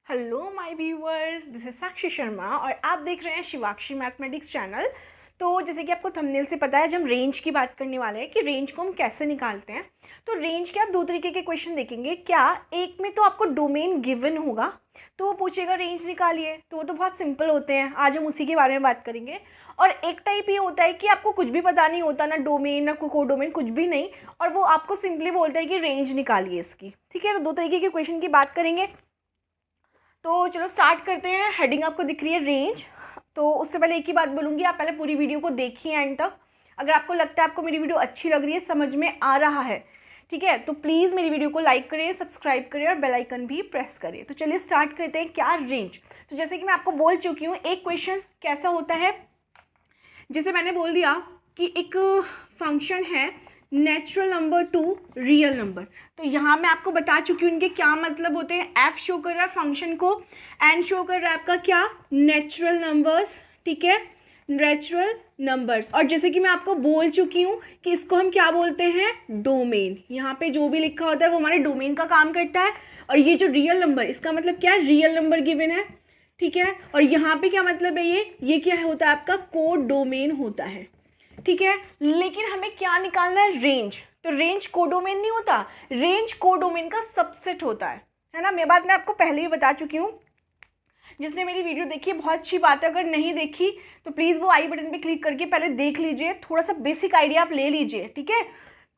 Hello my viewers, this is Sakshi Sharma और आप देख रहे हैं शिवाक्षी मैथमेटिक्स चैनल। तो जैसे कि आपको थंबनेल से पता है, जब हम रेंज की बात करने वाले हैं कि रेंज को हम कैसे निकालते हैं। तो रेंज के आप दो तरीके के क्वेश्चन देखेंगे। क्या एक में तो आपको डोमेन गिवन होगा, तो वो पूछेगा रेंज निकालिए, तो वो तो बहुत सिंपल होते हैं, आज हम उसी के बारे में बात करेंगे। और एक टाइप ये होता है कि आपको कुछ भी पता नहीं होता, ना डोमेन ना कोडोमेन, कुछ भी नहीं, और वो आपको सिंपली बोलता है कि रेंज निकालिए इसकी। ठीक है, तो दो तरीके के क्वेश्चन की बात करेंगे। तो चलो स्टार्ट करते हैं। हेडिंग आपको दिख रही है रेंज। तो उससे पहले एक ही बात बोलूँगी, आप पहले पूरी वीडियो को देखिए एंड तक। अगर आपको लगता है आपको मेरी वीडियो अच्छी लग रही है, समझ में आ रहा है, ठीक है, तो प्लीज़ मेरी वीडियो को लाइक करें, सब्सक्राइब करें और बेल आइकन भी प्रेस करें। तो चलिए स्टार्ट करते हैं। क्या रेंज, तो जैसे कि मैं आपको बोल चुकी हूँ, एक क्वेश्चन कैसा होता है, जैसे मैंने बोल दिया कि एक फंक्शन है natural number two real number. तो यहाँ मैं आपको बता चुकी हूँ इनके क्या मतलब होते हैं। एफ शो कर रहा है फंक्शन को, एन शो कर रहा है आपका क्या, नेचुरल नंबर्स। ठीक है, नेचुरल नंबर्स। और जैसे कि मैं आपको बोल चुकी हूँ कि इसको हम क्या बोलते हैं, डोमेन। यहाँ पे जो भी लिखा होता है वो हमारे डोमेन का काम करता है। और ये जो रियल नंबर, इसका मतलब क्या है, रियल नंबर गिवन है। ठीक है, और यहाँ पे क्या मतलब है, ये क्या होता है आपका कोड डोमेन होता है। ठीक है, लेकिन हमें क्या निकालना है, रेंज। तो रेंज कोडोमेन नहीं होता, रेंज कोडोमेन का सबसेट होता है ना। मैं बात मैं आपको पहले ही बता चुकी हूँ। जिसने मेरी वीडियो देखी है बहुत अच्छी बात है, अगर नहीं देखी तो प्लीज़ वो आई बटन पे क्लिक करके पहले देख लीजिए, थोड़ा सा बेसिक आइडिया आप ले लीजिए। ठीक है,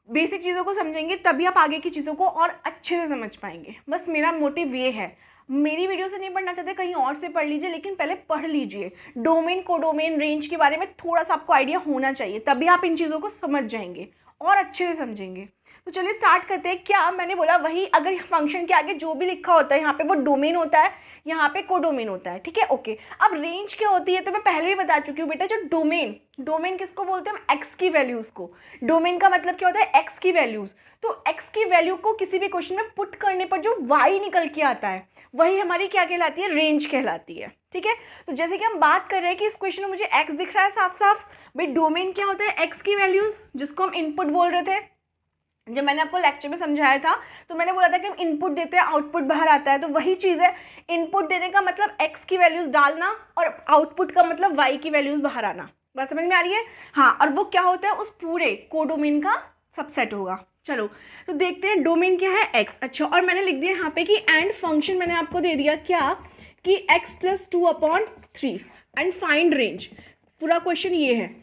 बेसिक चीज़ों को समझेंगे तभी आप आगे की चीज़ों को और अच्छे से समझ पाएंगे। बस मेरा मोटिव ये है। मेरी वीडियो से नहीं पढ़ना चाहते, कहीं और से पढ़ लीजिए, लेकिन पहले पढ़ लीजिए। डोमेन कोडोमेन रेंज के बारे में थोड़ा सा आपको आइडिया होना चाहिए, तभी आप इन चीज़ों को समझ जाएंगे और अच्छे से समझेंगे। तो चलिए स्टार्ट करते हैं। क्या मैंने बोला, वही अगर फंक्शन के आगे जो भी लिखा होता है यहाँ पे वो डोमेन होता है, यहाँ पे कोडोमेन होता है। ठीक है, ओके। अब रेंज क्या होती है तो मैं पहले ही बता चुकी हूँ बेटा, जो डोमेन, डोमेन किसको बोलते हैं हम, एक्स की वैल्यूज़ को। डोमेन का मतलब क्या होता है, एक्स की वैल्यूज़। तो एक्स की वैल्यू को किसी भी क्वेश्चन में पुट करने पर जो वाई निकल के आता है, वही हमारी क्या कहलाती है, रेंज कहलाती है। ठीक है, तो जैसे कि हम बात कर रहे हैं कि इस क्वेश्चन में मुझे एक्स दिख रहा है साफ साफ। भाई डोमेन क्या होता है, एक्स की वैल्यूज़, जिसको हम इनपुट बोल रहे थे। जब मैंने आपको लेक्चर में समझाया था तो मैंने बोला था कि हम इनपुट देते हैं, आउटपुट बाहर आता है। तो वही चीज़ है, इनपुट देने का मतलब एक्स की वैल्यूज़ डालना और आउटपुट का मतलब वाई की वैल्यूज़ बाहर आना। बात समझ में आ रही है? हाँ, और वो क्या होता है, उस पूरे कोडोमेन का सबसेट होगा। चलो तो देखते हैं डोमेन क्या है, एक्स। अच्छा, और मैंने लिख दिया यहाँ पे कि एंड फंक्शन मैंने आपको दे दिया क्या, कि x+2/3 एंड फाइंड रेंज। पूरा क्वेश्चन ये है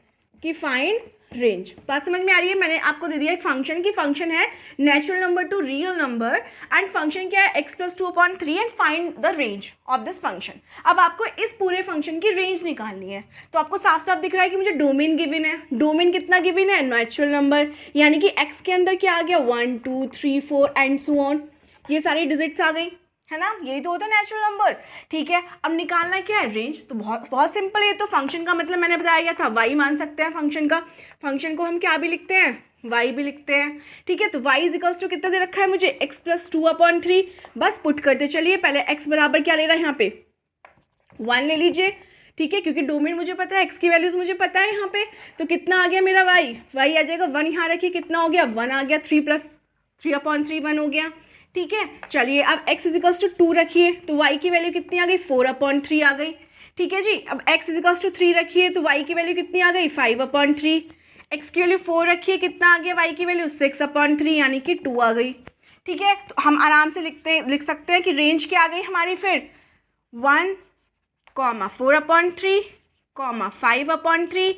कि फाइंड रेंज। बात समझ में आ रही है? मैंने आपको दे दिया एक फंक्शन की, फंक्शन है natural number two real number, and function क्या है, x+2/3 and find the range of this function. अब आपको इस पूरे फंक्शन की रेंज निकालनी है। तो आपको साफ साफ दिख रहा है कि मुझे डोमेन गिवन है। डोमेन कितना गिवन है, नेचुरल नंबर, यानी कि x के अंदर क्या आ गया, 1 2 3 4 एंड सो ऑन, ये सारी डिजिट्स आ गई, है ना। यही तो होता है नेचुरल नंबर। ठीक है, अब निकालना क्या है, रेंज। तो बहुत बहुत सिंपल है। तो फंक्शन का मतलब मैंने बताया था, वाई मान सकते हैं फंक्शन का। फंक्शन को हम क्या भी लिखते हैं, वाई भी लिखते हैं। ठीक है, तो वाई इजिकल्स टू कितना दे रखा है मुझे, x+2/3। बस पुट करते चलिए। पहले x बराबर क्या ले रहा है यहाँ पे, 1 ले लीजिए। ठीक है, क्योंकि डोमेन मुझे पता है, x की वैल्यूज मुझे पता है यहाँ पे। तो कितना आ गया मेरा वाई, वाई आ जाएगा 1, यहाँ रखिए, कितना हो गया, 1 आ गया, 3+3/3 1 हो गया। ठीक है, चलिए अब x=2 रखिए, तो y की वैल्यू कितनी आ गई, 4/3 आ गई। ठीक है जी, अब x=3 रखिए तो y की वैल्यू कितनी आ गई, 5/3। x की वैल्यू 4 रखिए, कितना आ गया, y की वैल्यू 6/3 यानी कि 2 आ गई। ठीक है, तो हम आराम से लिख सकते हैं कि रेंज क्या आ गई हमारी, फिर 1, 4/3, 5/3,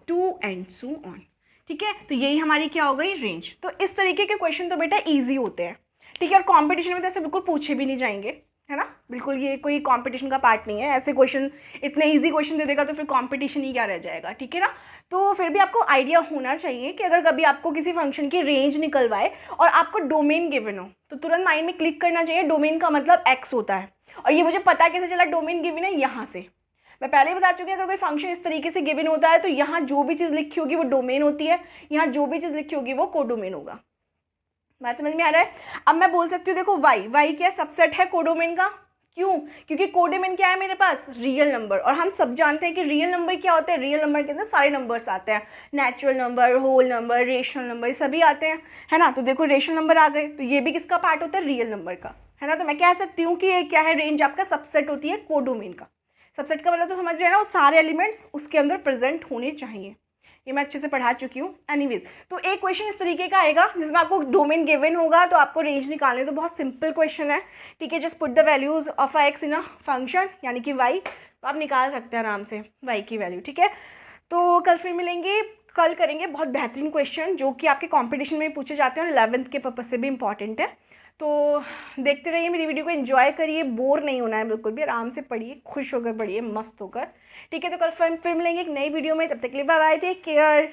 2 एंड सो ऑन। ठीक है, तो यही हमारी क्या हो गई, रेंज। तो इस तरीके के क्वेश्चन तो बेटा इजी होते हैं। ठीक है, और कंपटीशन में तो ऐसे बिल्कुल पूछे भी नहीं जाएंगे, है ना। बिल्कुल ये कोई कंपटीशन का पार्ट नहीं है। ऐसे क्वेश्चन, इतने इजी क्वेश्चन दे देगा तो फिर कंपटीशन ही क्या रह जाएगा। ठीक है ना। तो फिर भी आपको आइडिया होना चाहिए कि अगर कभी आपको किसी फंक्शन की रेंज निकलवाए और आपको डोमेन गिवन हो तो तुरंत माइंड में क्लिक करना चाहिए, डोमेन का मतलब एक्स होता है। और ये मुझे पता कैसे चला, डोमेन गिवन है यहाँ से। मैं पहले ही बता चुकी हूँ, अगर कोई फंक्शन इस तरीके से गिवन होता है तो यहाँ जो भी चीज़ लिखी होगी वो डोमेन होती है, यहाँ जो भी चीज़ लिखी होगी वो कोडोमेन होगा। बात समझ में आ रहा है? अब मैं बोल सकती हूँ, देखो वाई, वाई क्या सबसेट है कोडोमेन का। क्यों? क्योंकि कोडोमेन क्या है मेरे पास, रियल नंबर, और हम सब जानते हैं कि रियल नंबर क्या होता है, रियल नंबर के अंदर सारे नंबर्स आते हैं, natural number, whole number, rational number, सभी आते हैं, है ना। तो देखो रेशनल नंबर आ गए, तो ये भी किसका पार्ट होता है, रियल नंबर का, है ना। तो मैं कह सकती हूँ कि ये क्या है, रेंज आपका सबसेट होती है कोडोमेन का। सबसेट का मतलब तो समझ रहे हैं ना, वो सारे एलिमेंट्स उसके अंदर प्रेजेंट होने चाहिए। ये मैं अच्छे से पढ़ा चुकी हूँ। एनीवेज, तो एक क्वेश्चन इस तरीके का आएगा जिसमें आपको डोमेन गिवन होगा, तो आपको रेंज निकालनी है। तो बहुत सिंपल क्वेश्चन है, ठीक है। Just put the values of a x in a function, यानी कि वाई, तो आप निकाल सकते हैं आराम से वाई की वैल्यू, ठीक है। तो कल फिर मिलेंगे, कल करेंगे बहुत बेहतरीन क्वेश्चन जो कि आपके कॉम्पिटिशन में पूछे जाते हैं और 11th के पर्पज से भी इंपॉर्टेंट है। तो देखते रहिए मेरी वीडियो को, एंजॉय करिए, बोर नहीं होना है बिल्कुल भी, आराम से पढ़िए, खुश होकर पढ़िए, मस्त होकर, ठीक है। तो कल फिर मिलेंगे एक नई वीडियो में, तब तक के लिए बाय बाय, टेक केयर।